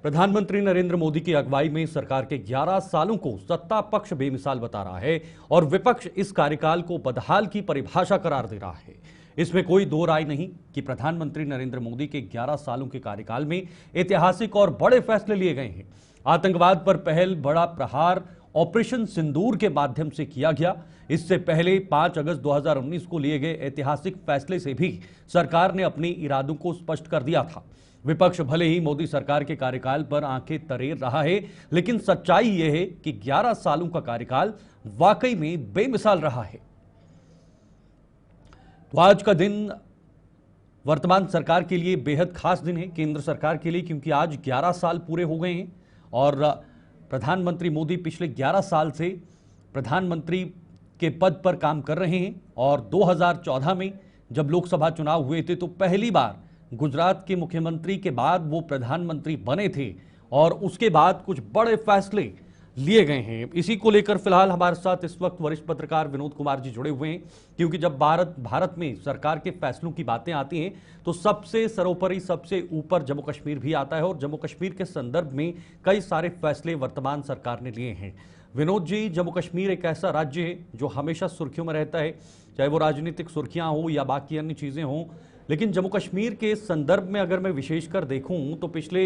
प्रधानमंत्री नरेंद्र मोदी की अगुवाई में सरकार के 11 सालों को सत्ता पक्ष बेमिसाल बता रहा है और विपक्ष इस कार्यकाल को बदहाल की परिभाषा करार दे रहा है। इसमें कोई दो राय नहीं कि प्रधानमंत्री नरेंद्र मोदी के 11 सालों के कार्यकाल में ऐतिहासिक और बड़े फैसले लिए गए हैं। आतंकवाद पर पहल बड़ा प्रहार ऑपरेशन सिंदूर के माध्यम से किया गया। इससे पहले 5 अगस्त 2019 को लिए गए ऐतिहासिक फैसले से भी सरकार ने अपने इरादों को स्पष्ट कर दिया था। विपक्ष भले ही मोदी सरकार के कार्यकाल पर आंखें तरेर रहा है, लेकिन सच्चाई यह है कि 11 सालों का कार्यकाल वाकई में बेमिसाल रहा है। तो आज का दिन वर्तमान सरकार के लिए बेहद खास दिन है, केंद्र सरकार के लिए, क्योंकि आज 11 साल पूरे हो गए हैं और प्रधानमंत्री मोदी पिछले 11 साल से प्रधानमंत्री के पद पर काम कर रहे हैं। और 2014 में जब लोकसभा चुनाव हुए थे तो पहली बार गुजरात के मुख्यमंत्री के बाद वो प्रधानमंत्री बने थे और उसके बाद कुछ बड़े फैसले लिए गए हैं। इसी को लेकर फिलहाल हमारे साथ इस वक्त वरिष्ठ पत्रकार विनोद कुमार जी जुड़े हुए हैं, क्योंकि जब भारत में सरकार के फैसलों की बातें आती हैं तो सबसे सर्वोपरि, सबसे ऊपर जम्मू कश्मीर भी आता है और जम्मू कश्मीर के संदर्भ में कई सारे फैसले वर्तमान सरकार ने लिए हैं। विनोद जी, जम्मू कश्मीर एक ऐसा राज्य है जो हमेशा सुर्खियों में रहता है, चाहे वो राजनीतिक सुर्खियां हो या बाकी अन्य चीजें हों, लेकिन जम्मू कश्मीर के संदर्भ में अगर मैं विशेषकर देखूं तो पिछले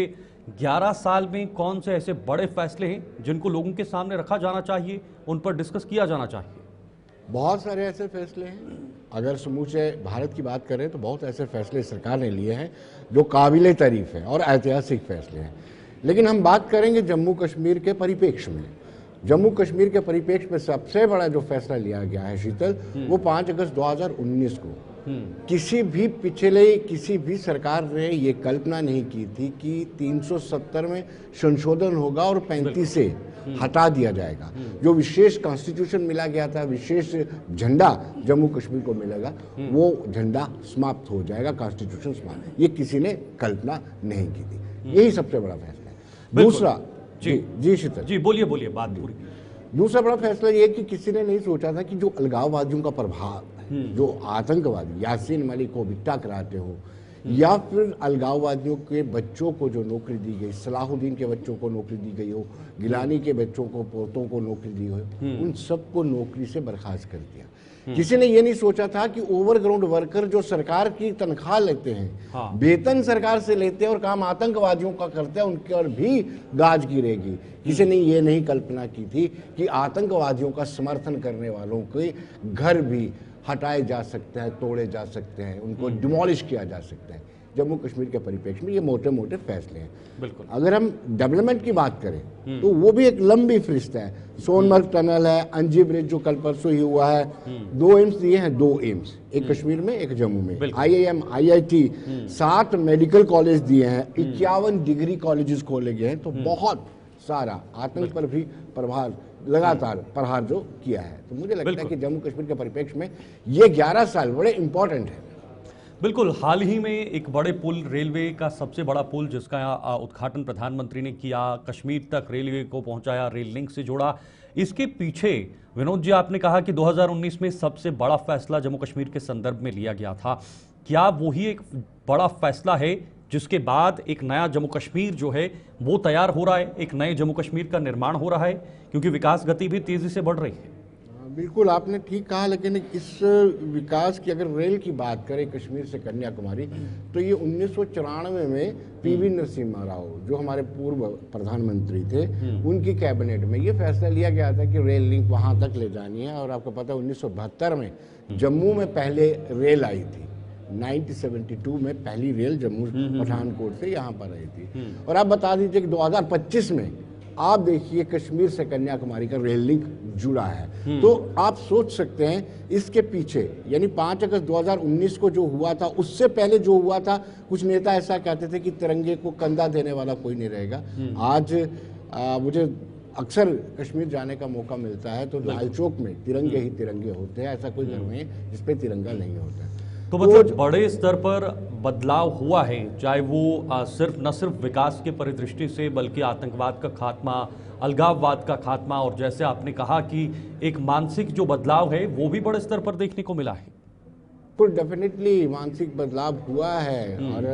11 साल में कौन से ऐसे बड़े फैसले हैं जिनको लोगों के सामने रखा जाना चाहिए, उन पर डिस्कस किया जाना चाहिए? बहुत सारे ऐसे फैसले हैं। अगर समूचे भारत की बात करें तो बहुत ऐसे फैसले सरकार ने लिए हैं जो काबिले तारीफ हैं और ऐतिहासिक फैसले हैं। लेकिन हम बात करेंगे जम्मू कश्मीर के परिप्रेक्ष्य में। जम्मू कश्मीर के परिप्रेक्ष्य में सबसे बड़ा जो फैसला लिया गया है शीतल, वो 5 अगस्त 2019 को। किसी भी सरकार ने ये कल्पना नहीं की थी कि 370 में संशोधन होगा और 35 से हटा दिया जाएगा। जो विशेष कॉन्स्टिट्यूशन मिला गया था, विशेष झंडा जम्मू कश्मीर को मिलेगा, वो झंडा समाप्त हो जाएगा, कॉन्स्टिट्यूशन समाप्त। ये किसी ने कल्पना नहीं की थी। यही सबसे बड़ा फैसला है। दूसरा जी शीतल जी, बोलिए बात पूरी। दूसरा बड़ा फैसला ये कि किसी ने नहीं सोचा था कि जो अलगाववादियों का प्रभाव, जो आतंकवादी यासीन मलिक को बिट्टा कराते हो या फिर अलगाववादियों के बच्चों को जो नौकरी दी गई, सलाहुद्दीन के बच्चों को नौकरी दी गई हो, गिलानी के बच्चों को, पोतों को नौकरी दी हो, उन सबको नौकरी से बर्खास्त कर दिया। किसी ने ये नहीं सोचा था कि ओवरग्राउंड वर्कर जो सरकार की तनख्वाह लेते हैं, वेतन सरकार से लेते हैं और काम आतंकवादियों का करते हैं, उनके और भी गाज गिरेगी। किसी ने ये नहीं कल्पना की थी कि आतंकवादियों का समर्थन करने वालों के घर भी हटाए जा सकते हैं, तोड़े जा सकते हैं, उनको डिमोलिश किया जा सकता है। जम्मू कश्मीर के परिप्रेक्ष्य में ये मोटे मोटे फैसले हैं। बिल्कुल। अगर हम डेवलपमेंट की बात करें तो वो भी एक लंबी फहरिस्त है। सोनमर्ग टनल है, अंजी ब्रिज जो कल परसों ही हुआ है, 2 एम्स दिए हैं, 2 एम्स, एक कश्मीर में एक जम्मू में, IIM, IIT, 7 मेडिकल कॉलेज दिए हैं, 51 डिग्री कॉलेजेस खोले गए हैं। तो बहुत सारा आतंक पर भी लगातार प्रहार जो किया है। तो मुझे लगता है कि जम्मू कश्मीर के परिप्रेक्ष्य में ये 11 साल बड़े इंपॉर्टेंट है। बिल्कुल। हाल ही में एक बड़े पुल, रेलवे का सबसे बड़ा पुल जिसका उद्घाटन प्रधानमंत्री ने किया, कश्मीर तक रेलवे को पहुंचाया, रेल लिंक से जोड़ा। इसके पीछे विनोद जी, आपने कहा कि 2019 में सबसे बड़ा फैसला जम्मू कश्मीर के संदर्भ में लिया गया था। क्या वही एक बड़ा फैसला है जिसके बाद एक नया जम्मू कश्मीर जो है वो तैयार हो रहा है, एक नए जम्मू कश्मीर का निर्माण हो रहा है, क्योंकि विकास गति भी तेजी से बढ़ रही है? बिल्कुल, आपने ठीक कहा। लेकिन इस विकास की अगर रेल की बात करें कश्मीर से कन्याकुमारी, तो ये 1994 में PV नरसिम्हा राव जो हमारे पूर्व प्रधानमंत्री थे, उनकी कैबिनेट में ये फैसला लिया गया था कि रेल लिंक वहाँ तक ले जानी है। और आपको पता है 1972 में जम्मू में पहले रेल आई थी, 1972 में पहली रेल जम्मू पठानकोट से यहाँ पर आई थी। और आप बता दीजिए कि 2025 में आप देखिए कश्मीर से कन्याकुमारी का रेल लिंक जुड़ा है। तो आप सोच सकते हैं इसके पीछे, यानी 5 अगस्त 2019 को जो हुआ था, उससे पहले जो हुआ था, कुछ नेता ऐसा कहते थे कि तिरंगे को कंधा देने वाला कोई नहीं रहेगा। आज मुझे अक्सर कश्मीर जाने का मौका मिलता है तो लाल चौक में तिरंगे ही तिरंगे होते हैं। ऐसा कोई घर में जिसपे तिरंगा नहीं होता। तो मतलब बड़े स्तर पर बदलाव हुआ है, चाहे वो न सिर्फ विकास के परिदृष्टि से, बल्कि आतंकवाद का खात्मा, अलगाववाद का खात्मा, और जैसे आपने कहा कि एक मानसिक जो बदलाव है वो भी बड़े स्तर पर देखने को मिला है। तो डेफिनेटली मानसिक बदलाव हुआ है। और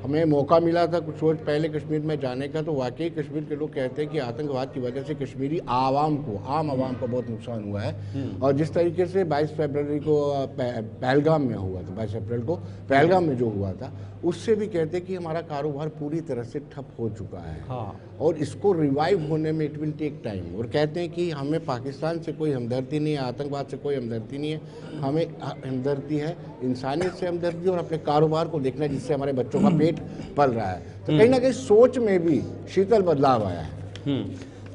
हमें मौका मिला था कुछ रोज पहले कश्मीर में जाने का, तो वाकई कश्मीर के लोग कहते हैं कि आतंकवाद की वजह से कश्मीरी आम आवाम को बहुत नुकसान हुआ है। और जिस तरीके से 22 फरवरी को पहलगाम में हुआ था, 22 अप्रैल को पहलगाम में जो हुआ था, उससे भी कहते हैं कि हमारा कारोबार पूरी तरह से ठप हो चुका है। हाँ। और इसको रिवाइव होने में इट विल टेक टाइम। और कहते हैं कि हमें पाकिस्तान से कोई हमदर्दी नहीं है, आतंकवाद से कोई हमदर्दी नहीं है, हमें हमदर्दी है इंसानियत से हमदर्दी और अपने कारोबार को देखना जिससे हमारे बच्चों का पेट पल रहा है। तो कहीं ना कहीं सोच में भी शीतल बदलाव आया है।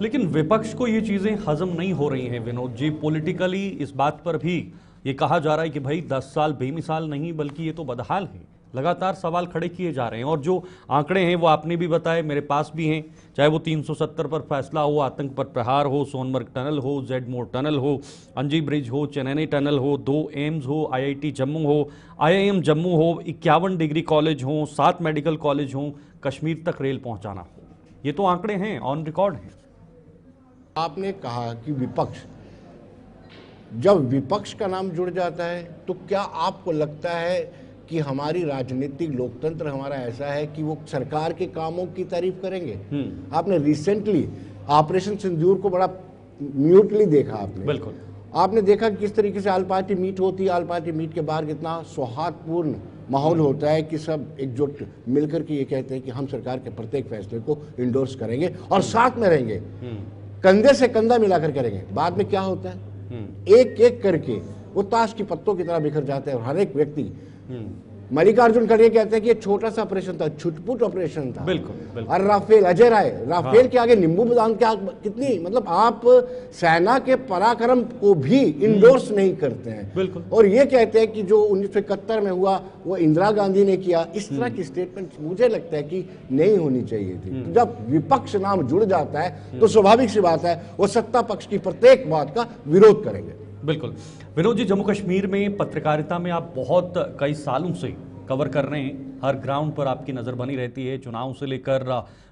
लेकिन विपक्ष को ये चीजें हजम नहीं हो रही हैं विनोद जी। पॉलिटिकली इस बात पर भी ये कहा जा रहा है कि भाई 10 साल बेमिसाल नहीं बल्कि ये तो बदहाल है। लगातार सवाल खड़े किए जा रहे हैं और जो आंकड़े हैं वो आपने भी बताए, मेरे पास भी हैं, चाहे वो 370 पर फैसला हो, आतंक पर प्रहार हो, सोनमर्ग टनल हो, जेड मोड़ टनल हो, अंजी ब्रिज हो, चेन्नई टनल हो, 2 एम्स हो, IIT जम्मू हो, IIM जम्मू हो, 51 डिग्री कॉलेज हो, 7 मेडिकल कॉलेज हो, कश्मीर तक रेल पहुंचाना हो। ये तो आंकड़े हैं, ऑन रिकॉर्ड हैं। आपने कहा कि विपक्ष, जब विपक्ष का नाम जुड़ जाता है तो क्या आपको लगता है कि हमारी राजनीतिक लोकतंत्र हमारा ऐसा है कि वो सरकार के कामों की तारीफ करेंगे? आपने रिसेंटली ऑपरेशन सिंदूर को बड़ा म्यूटली देखा आपने। बिल्कुल। आपने देखा किस तरीके से आल पार्टी मीट होती है, आल पार्टी मीट के बाहर कितना सौहार्दपूर्ण माहौल होता है कि सब एकजुट मिलकर के ये कहते हैं कि हम सरकार के प्रत्येक फैसले को इंडोर्स करेंगे और साथ में रहेंगे, कंधे से कंधा मिलाकर करेंगे। बाद में क्या होता है, एक एक करके वो ताश की पत्तों की तरह बिखर जाते हैं और हर एक व्यक्ति, मल्लिकार्जुन खड़गे कहते हैं कि ये छोटा सा ऑपरेशन था, छुटपुट ऑपरेशन था। बिल्कुल। और राफेल, अजय राय, राफेल के आगे नींबू बादाम क्या कितनी, मतलब आप सेना के पराक्रम को भी इंडोर्स नहीं करते हैं। बिल्कुल। और ये कहते हैं कि जो 1971 में हुआ वो इंदिरा गांधी ने किया। इस तरह की स्टेटमेंट मुझे लगता है कि नहीं होनी चाहिए थी। तो जब विपक्ष नाम जुड़ जाता है तो स्वाभाविक सी बात है वो सत्ता पक्ष की प्रत्येक बात का विरोध करेंगे। बिल्कुल। विनोद जी, जम्मू कश्मीर में पत्रकारिता में आप बहुत कई सालों से कवर कर रहे हैं, हर ग्राउंड पर आपकी नज़र बनी रहती है, चुनाव से लेकर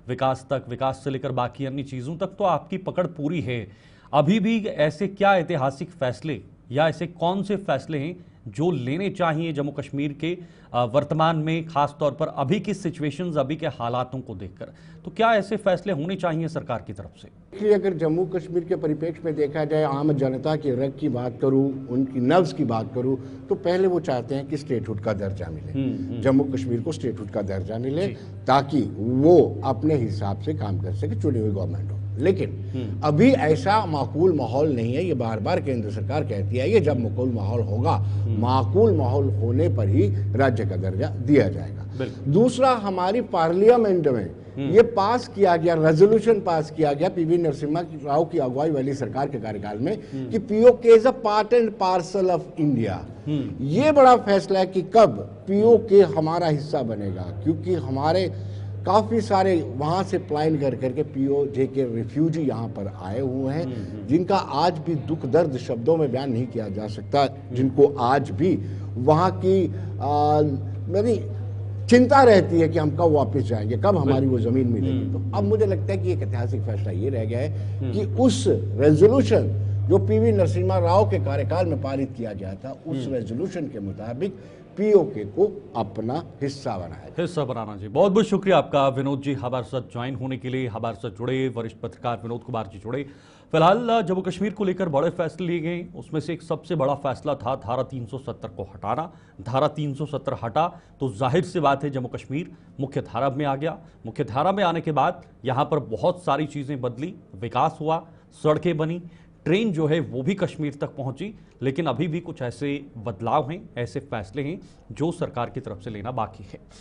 विकास तक, विकास से लेकर बाकी अन्य चीज़ों तक तो आपकी पकड़ पूरी है। अभी भी ऐसे क्या ऐतिहासिक फैसले या ऐसे कौन से फैसले हैं जो लेने चाहिए जम्मू कश्मीर के वर्तमान में, खास तौर पर अभी की सिचुएशंस, अभी के हालातों को देखकर, तो क्या ऐसे फैसले होने चाहिए सरकार की तरफ से? देखिए, अगर जम्मू कश्मीर के परिप्रेक्ष्य में देखा जाए, आम जनता के रग की बात करूं, उनकी नब्ज की बात करूं, तो पहले वो चाहते हैं कि स्टेटहुड का दर्जा मिले, जम्मू कश्मीर को स्टेटहुड का दर्जा मिले ताकि वो अपने हिसाब से काम कर सके, चुनी हुई गवर्नमेंट हो। लेकिन अभी ऐसा माकूल माहौल नहीं है। ये बार बार केंद्र सरकार कहती है, ये जब माकूल माहौल होगा, माकूल माहौल होने पर ही राज्य का दर्जा दिया जाएगा। दूसरा, हमारी पार्लियामेंट में ये पास किया गया, रेजोल्यूशन पास किया गया PV नरसिम्हा राव की अगुवाई वाली सरकार के कार्यकाल में कि POK is a part and parcel of India. ये बड़ा फैसला है कि कब POK हमारा हिस्सा बनेगा, क्योंकि हमारे काफ़ी सारे वहाँ से प्लान कर करके POK के रिफ्यूजी यहाँ पर आए हुए हैं, जिनका आज भी दुख दर्द शब्दों में बयान नहीं किया जा सकता, जिनको आज भी वहाँ की मेरी चिंता रहती है कि हम कब वापस जाएंगे, कब हमारी वो ज़मीन मिलेगी। तो अब मुझे लगता है कि एक ऐतिहासिक फैसला ये रह गया है कि उस रेजोल्यूशन जो PV नरसिम्हा राव के कार्यकाल में पारित किया गया था, उस रेजोल्यूशन के मुताबिक POK को अपना हिस्सा बनाना जी। बहुत बहुत शुक्रिया आपका विनोद जी, हमारे साथ ज्वाइन होने के लिए, हमारे साथ जुड़े वरिष्ठ पत्रकार विनोद कुमार जी जुड़े। फिलहाल जम्मू कश्मीर को लेकर बड़े फैसले लिए गए, उसमें से एक सबसे बड़ा फैसला था धारा 370 को हटाना। धारा 370 हटा तो जाहिर सी बात है जम्मू कश्मीर मुख्य धारा में आ गया। मुख्य धारा में आने के बाद यहाँ पर बहुत सारी चीज़ें बदली, विकास हुआ, सड़कें बनी, ट्रेन जो है वो भी कश्मीर तक पहुंची। लेकिन अभी भी कुछ ऐसे बदलाव हैं, ऐसे फैसले हैं जो सरकार की तरफ से लेना बाकी है।